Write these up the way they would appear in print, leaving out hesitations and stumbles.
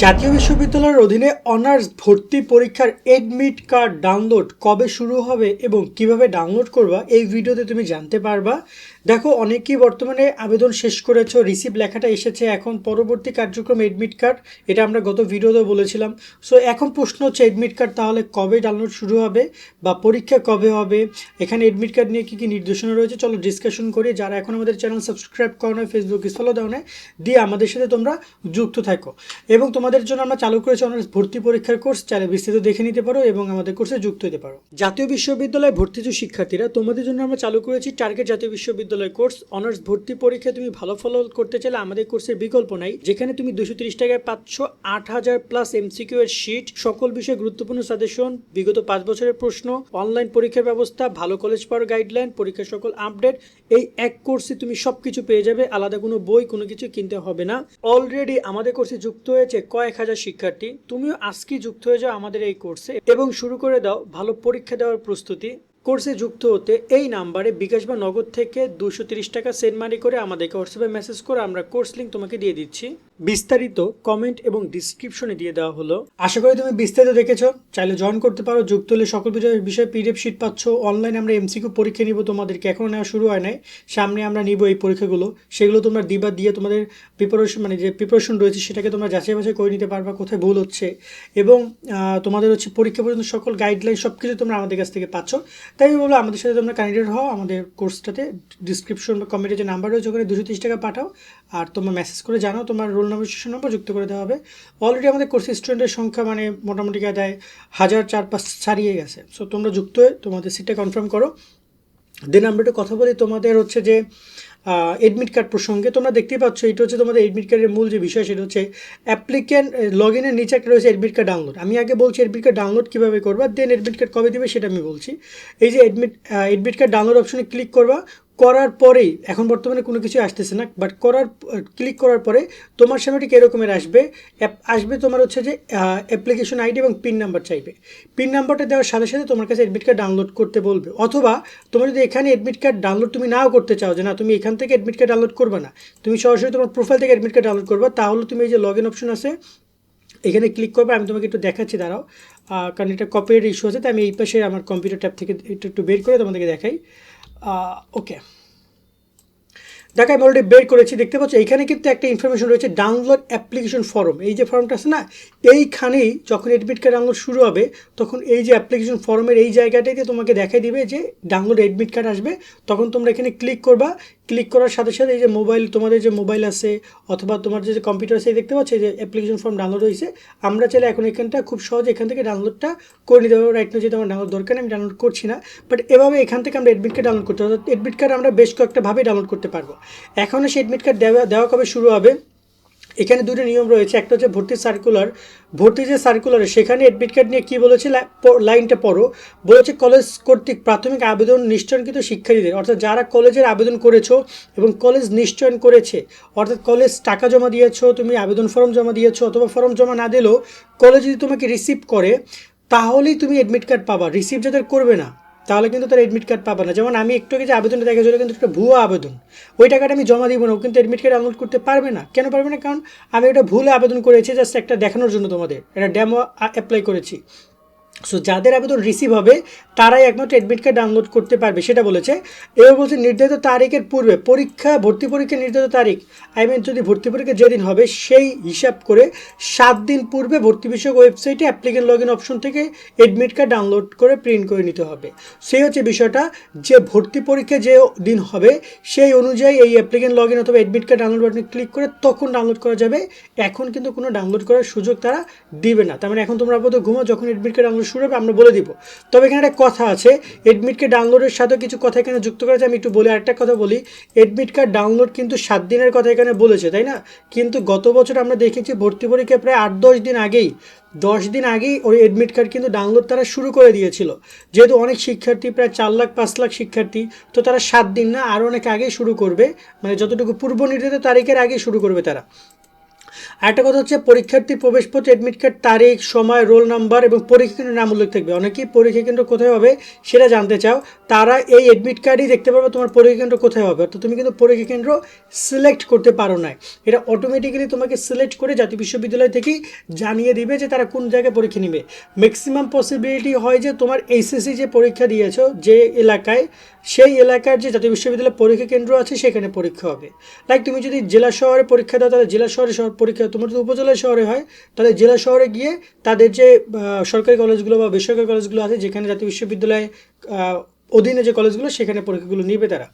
জাতীয় বিশ্ববিদ্যালয়ের অধীনে অনার্স ভর্তি পরীক্ষার এডমিট কার্ড ডাউনলোড কবে শুরু হবে এবং কিভাবে ডাউনলোড করবা এই ভিডিওতে তুমি জানতে পারবা। দেখো, অনেকেই বর্তমানে আবেদন শেষ করেছো, রিসিভ লেখাটা এসেছে, এখন পরবর্তী কার্যক্রম এডমিট কার্ড, এটা আমরা গত ভিডিওতে বলেছিলাম। সো এখন প্রশ্ন হচ্ছে এডমিট কার্ড তাহলে কবে ডাউনলোড শুরু হবে বা পরীক্ষা কবে হবে, এখানে এডমিট কার্ড নিয়ে কী কী নির্দেশনা রয়েছে চলো ডিসকাশন করি। যারা এখন আমাদের চ্যানেল সাবস্ক্রাইব করো না, ফেসবুক ফলো দাও না, দিয়ে আমাদের সাথে তোমরা যুক্ত থাকো। এবং তোমাদের জন্য আমরা চালু করেছি অনার্স ভর্তি পরীক্ষার কোর্স, চাইলে বিস্তারিত দেখে নিতে পারো এবং আমাদের কোর্সে যুক্ত হতে পারো। জাতীয় বিশ্ববিদ্যালয়ে ভর্তিজ শিক্ষার্থীরা, তোমাদের জন্য আমরা চালু করেছি টার্গেট জাতীয় বিশ্ববিদ্যালয় কোর্স। অনার্স ভর্তি পরীক্ষায় তুমি ভালো ফল করতে চাইলে আমাদের কোর্সের বিকল্প নাই, যেখানে তুমি 230 টাকায় পাচ্ছ 8000 প্লাস এমসিকিউ এর শীট, সকল বিষয়ে গুরুত্বপূর্ণ সাজেশন, বিগত 5 বছরের প্রশ্ন, অনলাইন পরীক্ষার ব্যবস্থা, ভালো কলেজ পাওয়ার গাইডলাইন, পরীক্ষার সকল আপডেট। এই এক কোর্সে তুমি সবকিছু পেয়ে যাবে, আলাদা কোনো বই কোনো কিছু কিনতে হবে না। অলরেডি আমাদের কোর্সে যুক্ত হয়েছে কয়েক হাজার শিক্ষার্থী, তুমিও আজকেই যুক্ত হয়ে যাও আমাদের এই কোর্সে এবং শুরু করে দাও ভালো পরীক্ষা দেওয়ার প্রস্তুতি। কোর্সে যুক্ত হতে এই নাম্বারে বিকাশ বা নগদ থেকে 230 টাকা সেন্ড মানি করে আমাদেরকে হোয়াটসঅ্যাপে মেসেজ করে আমরা কোর্স লিঙ্ক তোমাকে দিয়ে দিচ্ছি। বিস্তারিত কমেন্ট এবং ডিসক্রিপশনে দিয়ে দেওয়া হলো। আশা করি তুমি বিস্তারিত দেখেছো, চাইলে জয়েন করতে পারো। যুক্ত হলে সকল বিষয়ে পিডিএফ শিট পাচ্ছ। অনলাইনে আমরা এমসিকিউ পরীক্ষা নিব, তোমাদেরকে এখনও নেওয়া শুরু হয় নাই, সামনে আমরা নিব এই পরীক্ষাগুলো, সেগুলো তোমরা দিবা, দিয়ে তোমাদের প্রিপারেশন যে প্রিপারেশন রয়েছে সেটাকে তোমরা যাচাই বাছাই করে নিতে পারবা কোথায় ভুল হচ্ছে, এবং তোমাদের হচ্ছে পরীক্ষা পর্যন্ত সকল গাইডলাইন সব কিছু তোমরা আমাদের কাছ থেকে পাচ্ছ। তাই আমি বলবো আমাদের সাথে তোমরা কানেক্টেড হও। আমাদের কোর্সটাতে ডিসক্রিপশন বা কমেন্টে যে নাম্বার রয়েছে ওখানে 230 টাকা পাঠাও, আর তোমরা মেসেজ করে জানাও তোমার রোল নাম্বার স্টেশন নম্বর যুক্ত করে দেওয়া হবে। অলরেডি আমাদের কোর্সের স্টুডেন্টের সংখ্যা মোটামুটি কাদায় 1000-4-5 ছাড়িয়ে গেছে। সো তোমরা যুক্ত হয়ে তোমাদের সিটটা কনফার্ম করো। দেন আমরা একটু কথা বলি তোমাদের হচ্ছে যে এডমিট কার্ড প্রসঙ্গে। তোমরা দেখতেই পাচ্ছ এটা হচ্ছে তোমাদের এডমিট কার্ডের মূল যে বিষয়, সেটা হচ্ছে অ্যাপ্লিক্যান্ট লগ ইনের নিচে একটা রয়েছে এডমিট কার্ড ডাউনলোড। আমি আগে বলছি এডমিট কার্ড ডাউনলোড কীভাবে করবা, দেন এডমিট কার্ড কবে দেবে সেটা আমি বলছি। এই যে এডমিট কার্ড ডাউনলোড অপশনে ক্লিক করবা, করার পরেই এখন বর্তমানে কোনো কিছু আসতেছে না, বাট ক্লিক করার পরে তোমার সামনে ঠিক এরকমের আসবে তোমার হচ্ছে যে অ্যাপ্লিকেশন আইডি এবং পিন নাম্বার চাইবে। পিন নাম্বারটা দেওয়ার সাথে সাথে তোমার কাছে এডমিট কার্ড ডাউনলোড করতে বলবে, অথবা তোমার যদি এখানে এডমিট কার্ড ডাউনলোড তুমি নাও করতে চাও, যে না তুমি এখান থেকে এডমিট কার্ড ডাউনলোড করবে না, তুমি সরাসরি তোমার প্রোফাইল থেকে এডমিট কার্ড ডাউনলোড করবে, তাহলে তুমি এই যে লগ ইন অপশন আছে এখানে ক্লিক করবে। আমি তোমাকে একটু দেখাচ্ছি, দাঁড়াও, কারণ এটা কপিরাইট ইস্যু আছে, তাই আমি এই পাশে আমার কম্পিউটার ট্যাব থেকে একটু বের করে তোমাদেরকে দেখাই। ওকে, দেখো আমি অলরেডি বের করেছি, দেখতে পাচ্ছ এইখানে কিন্তু একটা ইনফরমেশন রয়েছে ডাউনলোড অ্যাপ্লিকেশন ফর্ম। এই যে ফর্মটা আছে না, এইখানেই যখন এডমিট কার্ড ডাউনলোড শুরু হবে তখন এই যে অ্যাপ্লিকেশন ফর্মের এই জায়গাটাতে তোমাকে দেখাই দিবে যে ডাউনলোড এডমিট কার্ড আসবে। তখন তোমরা এখানে ক্লিক করবা, ক্লিক করার সাথে সাথে এই যে মোবাইল, তোমাদের যে মোবাইল আছে অথবা তোমার যে কম্পিউটার আছে, দেখতে পাচ্ছ এই যে অ্যাপ্লিকেশন ফর্ম ডাউনলোড হয়েছে। আমরা চাইলে এখন এখানটা খুব সহজে এখান থেকে ডাউনলোডটা করে নিতে পারবো। রাইট না, যেহেতু আমার ডাউনলোড দরকার, আমি ডাউনলোড করছি না, বাট এভাবে এখান থেকে আমরা এডমিট কার্ড ডাউনলোড করতে পারবো। এডমিট কার্ড আমরা বেশ কয়েকটাভাবে ডাউনলোড করতে পারবো। এখনও সেই এডমিট কার্ড দেওয়া কবে শুরু হবে, এখানে দুটো নিয়ম রয়েছে। একটা হচ্ছে ভর্তি যে সার্কুলারে সেখানে এডমিট কার্ড নিয়ে কী বলেছে, লাইনটা পড়ো। বলেছে কলেজ কর্তৃক প্রাথমিক আবেদন নিশ্চয়নকৃত শিক্ষার্থীদের, অর্থাৎ যারা কলেজের আবেদন করেছো এবং কলেজ নিশ্চয়ন করেছে, অর্থাৎ কলেজ টাকা জমা দিয়েছো, তুমি আবেদন ফর্ম জমা দিয়েছো, অথবা ফর্ম জমা না দিলেও কলেজ যদি তোমাকে রিসিভ করে তাহলেই তুমি এডমিট কার্ড পাবা। রিসিভ যাদের করবে না তাহলে কিন্তু তার এডমিট কার্ড পাবে না। যেমন আমি একটু আগে যে আবেদনটা দেখা যাবে কিন্তু একটা ভুয়া আবেদন, ওই টাকাটা আমি জমা দিব না, ও কিন্তু এডমিট কার্ড ডাউনলোড করতে পারবে না। কেন পারবে না? কারণ আমি ওটা ভুলে আবেদন করেছি, জাস্ট একটা দেখানোর জন্য তোমাদের একটা ডেমো অ্যাপ্লাই করেছি। সো যাদের আবেদন রিসিভ হবে তারাই একমাত্র এডমিট কার্ড ডাউনলোড করতে পারবে, সেটা বলেছে। এবার বলছে নির্ধারিত তারিখের পূর্বে ভর্তি পরীক্ষার নির্ধারিত তারিখ, যদি ভর্তি পরীক্ষা যেদিন হবে সেই হিসাব করে 7 দিন পূর্বে ভর্তি বিষয়ক ওয়েবসাইটে অ্যাপ্লিকেন্ট লগ ইন অপশন থেকে এডমিট কার্ড ডাউনলোড করে প্রিন্ট করে নিতে হবে। সেই হচ্ছে বিষয়টা, যে ভর্তি পরীক্ষা যে দিন হবে সেই অনুযায়ী এই অ্যাপ্লিকেন্ট লগ ইন অথবা এডমিট কার্ড ডাউনলোড বাটনে ক্লিক করে তখন ডাউনলোড করা যাবে। এখন কিন্তু কোনো ডাউনলোড করার সুযোগ তারা দিবে না। তার মানে এখন তোমরা আপাতত ঘুমাও, যখন এডমিট কার্ড ডাউনলোড শুরু হবে আমরা বলে দিব। তবে এখানে একটা কথা আছে, এডমিট কার্ড ডাউনলোডের সাথে কিছু কথা এখানে যুক্ত করেছে, আমি একটু বলি। আরেকটা কথা বলি, এডমিট কার্ড ডাউনলোড কিন্তু 7 দিনের কথা এখানে বলেছে, তাই না? কিন্তু গত বছর আমরা দেখেছি ভর্তি পরীক্ষায় প্রায় 8-10 দিন আগেই ওই এডমিট কার্ড কিন্তু ডাউনলোড তারা শুরু করে দিয়েছিল। যেহেতু অনেক শিক্ষার্থী, প্রায় 4-5 লাখ শিক্ষার্থী, তো তারা 7 দিন না আরও অনেক আগেই শুরু করবে, মানে যতটুকু পূর্ব নির্ধারিত তারিখের আগেই শুরু করবে তারা। আরেকটা কথা হচ্ছে পরীক্ষার্থীর প্রবেশপত্র, অ্যাডমিট কার্ড, তারিখ, সময়, রোল নাম্বার এবং পরীক্ষা কেন্দ্রের নাম উল্লেখ থাকবে। অনেকেই পরীক্ষা কেন্দ্র কোথায় হবে সেটা জানতে চাও, তারা এই অ্যাডমিট কার্ডই দেখতে পারবে তোমার পরীক্ষা কেন্দ্র কোথায় হবে। অর্থাৎ তুমি কিন্তু পরীক্ষা কেন্দ্র সিলেক্ট করতে পারো না, এটা অটোমেটিক্যালি তোমাকে সিলেক্ট করে জাতীয় বিশ্ববিদ্যালয় থেকেই জানিয়ে দিবে যে তারা কোন জায়গায় পরীক্ষা নেবে। ম্যাক্সিমাম পসিবিলিটি হয় যে তোমার এইচএসসি যে পরীক্ষা দিয়েছো যে এলাকায়, সেই এলাকার যে জাতীয় বিশ্ববিদ্যালয়ের পরীক্ষা কেন্দ্র আছে সেখানে পরীক্ষা হবে। লাইক তুমি যদি জেলা শহরে পরীক্ষা দাও তাহলে জেলা শহরে পরীক্ষা, তোমার যদি উপজেলা শহরে হয় তাহলে জেলা শহরে গিয়ে তাদের যে সরকারি কলেজগুলো বা বেসরকারি কলেজগুলো আছে যেখানে জাতীয় বিশ্ববিদ্যালয় অধীনে যে কলেজগুলো সেখানে পরীক্ষাগুলো নেবে তারা।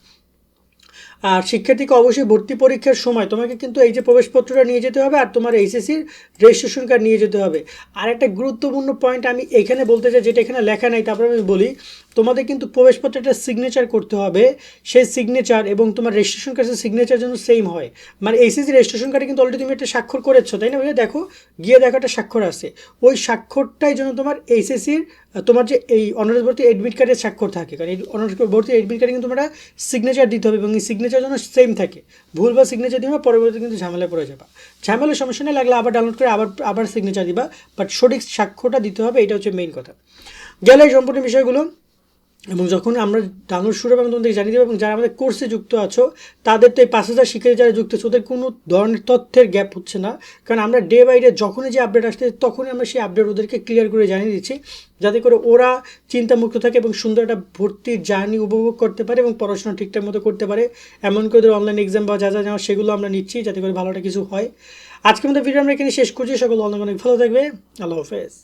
আর শিক্ষার্থীকে অবশ্যই ভর্তি পরীক্ষার সময় তোমাকে কিন্তু এই যে প্রবেশপত্রটা নিয়ে যেতে হবে আর তোমার এইচএসসির রেজিস্ট্রেশন কার্ড নিয়ে যেতে হবে। আর একটা গুরুত্বপূর্ণ পয়েন্ট আমি এখানে বলতে চাই, যেটা এখানে লেখা নাই তারপরে আমি বলি, তোমাদের কিন্তু প্রবেশপত্রে একটা সিগনেচার করতে হবে। সেই সিগনেচার এবং তোমার রেজিস্ট্রেশন কার্ডের সিগনেচার যেন সেম হয়। মানে এইচএসসি রেজিস্ট্রেশন কার্ডে কিন্তু অলরেডি তুমি একটা স্বাক্ষর করেছো, তাই না? দেখো, গিয়ে দেখো একটা স্বাক্ষর আছে, ওই স্বাক্ষরটাই যেন তোমার এইচএসসির তোমার যে এই অনার্স ভর্তি অ্যাডমিট কার্ডের স্বাক্ষর থাকে। কারণ এই অনার্স ভর্তি অ্যাডমিট কার্ডে কিন্তু তোমরা সিগনেচার দিতে হবে এবং এই সিগনেচার যেন সেম থাকে। ভুল বা সিগনেচার দিবা পরবর্তীতে কিন্তু ঝামেলায় পড়ে যাবা। ঝামেলার সমস্যা নেই, লাগলে আবার ডাউনলোড করে আবার সিগনেচার দিবা, বাট সঠিক স্বাক্ষরটা দিতে হবে, এটা হচ্ছে মেইন কথা। গেলে এই সম্পূর্ণ বিষয়গুলো, এবং যখন আমরা ডাউনলোড শুরু হবে আমি তোমাদের জানিয়ে দেবো। এবং যারা আমাদের কোর্সে যুক্ত আছো তাদের তো এই 5,000 শিক্ষার্থী যারা যুক্ত আছে ওদের কোনো ধরনের তথ্যের গ্যাপ হচ্ছে না, কারণ আমরা ডে বাই ডে যখনই যে আপডেট আসছে তখনই আমরা সেই আপডেট ওদেরকে ক্লিয়ার করে জানিয়ে দিচ্ছি, যাতে করে ওরা চিন্তামুক্ত থাকে এবং সুন্দর একটা ভর্তির জার্নি উপভোগ করতে পারে এবং পড়াশোনা ঠিকঠাক মতো করতে পারে। এমনকি ওদের অনলাইন এক্সাম বা যা যা নেওয়া সেগুলো আমরা নিচ্ছি যাতে করে ভালোটা কিছু হয়। আজকে আমাদের ভিডিও আমরা এখানে শেষ করছি। সকল অনেক অনেক ভালো থাকবে। আল্লাহ হাফেজ।